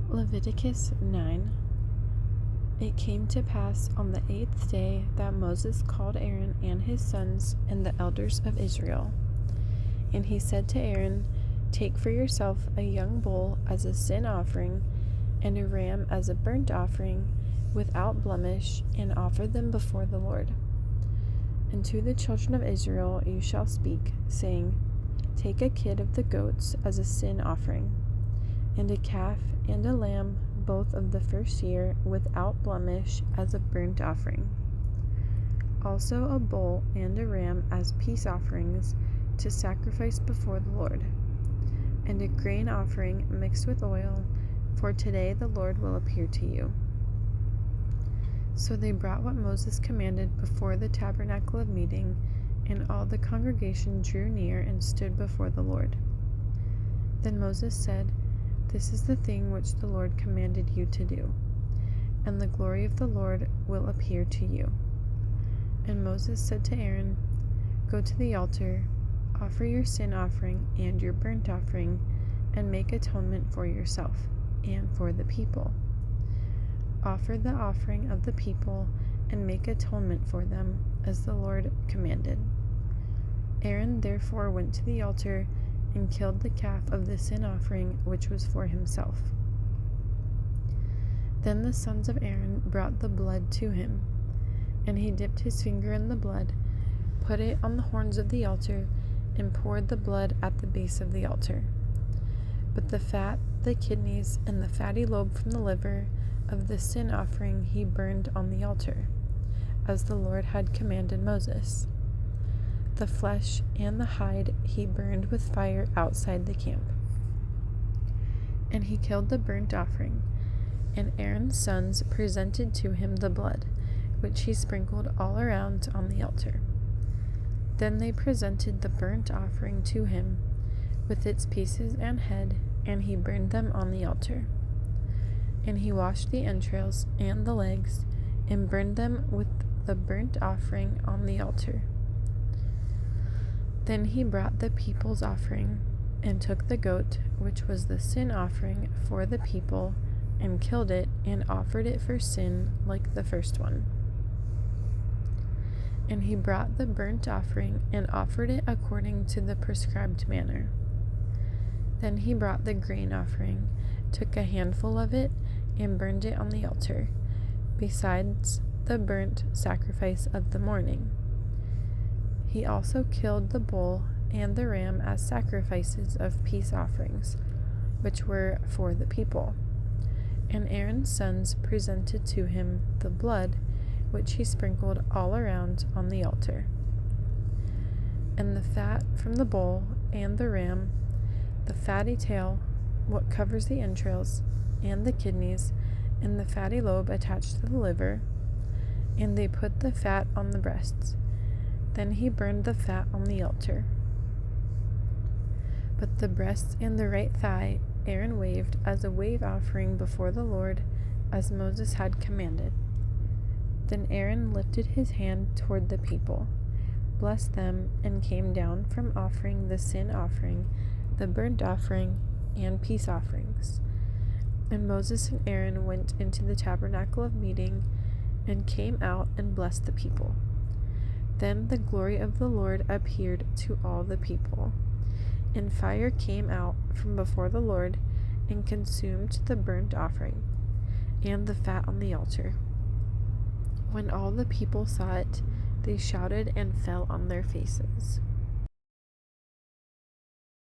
Leviticus 9. It came to pass on the 8th day that Moses called Aaron and his sons and the elders of Israel. And he said to Aaron, "Take for yourself a young bull as a sin offering, and a ram as a burnt offering, without blemish, and offer them before the Lord. And to the children of Israel you shall speak, saying, Take a kid of the goats as a sin offering, and a calf and a lamb, both of the first year, without blemish, as a burnt offering. Also a bull and a ram as peace offerings, to sacrifice before the Lord. And a grain offering mixed with oil, for today the Lord will appear to you." So they brought what Moses commanded before the tabernacle of meeting, and all the congregation drew near and stood before the Lord. Then Moses said, "This is the thing which the Lord commanded you to do, and the glory of the Lord will appear to you." And Moses said to Aaron, "Go to the altar, offer your sin offering and your burnt offering, and make atonement for yourself and for the people. Offer the offering of the people and make atonement for them, as the Lord commanded." Aaron therefore went to the altar and killed the calf of the sin offering which was for himself. Then the sons of Aaron brought the blood to him, and he dipped his finger in the blood, put it on the horns of the altar, and poured the blood at the base of the altar. But the fat, the kidneys, and the fatty lobe from the liver of the sin offering he burned on the altar, as the Lord had commanded Moses. The flesh and the hide he burned with fire outside the camp. And he killed the burnt offering, and Aaron's sons presented to him the blood, which he sprinkled all around on the altar. Then they presented the burnt offering to him, with its pieces and head, and he burned them on the altar. And he washed the entrails and the legs, and burned them with the burnt offering on the altar. Then he brought the people's offering, and took the goat, which was the sin offering for the people, and killed it, and offered it for sin like the first one. And he brought the burnt offering, and offered it according to the prescribed manner. Then he brought the grain offering, took a handful of it, and burned it on the altar, besides the burnt sacrifice of the morning. He also killed the bull and the ram as sacrifices of peace offerings, which were for the people. And Aaron's sons presented to him the blood, which he sprinkled all around on the altar. And the fat from the bull and the ram, the fatty tail, what covers the entrails, and the kidneys, and the fatty lobe attached to the liver, and they put the fat on the breasts. Then he burned the fat on the altar. But the breasts and the right thigh Aaron waved as a wave offering before the Lord, as Moses had commanded. Then Aaron lifted his hand toward the people, blessed them, and came down from offering the sin offering, the burnt offering, and peace offerings. And Moses and Aaron went into the tabernacle of meeting, and came out and blessed the people. Then the glory of the Lord appeared to all the people, and fire came out from before the Lord, and consumed the burnt offering, and the fat on the altar. When all the people saw it, they shouted and fell on their faces.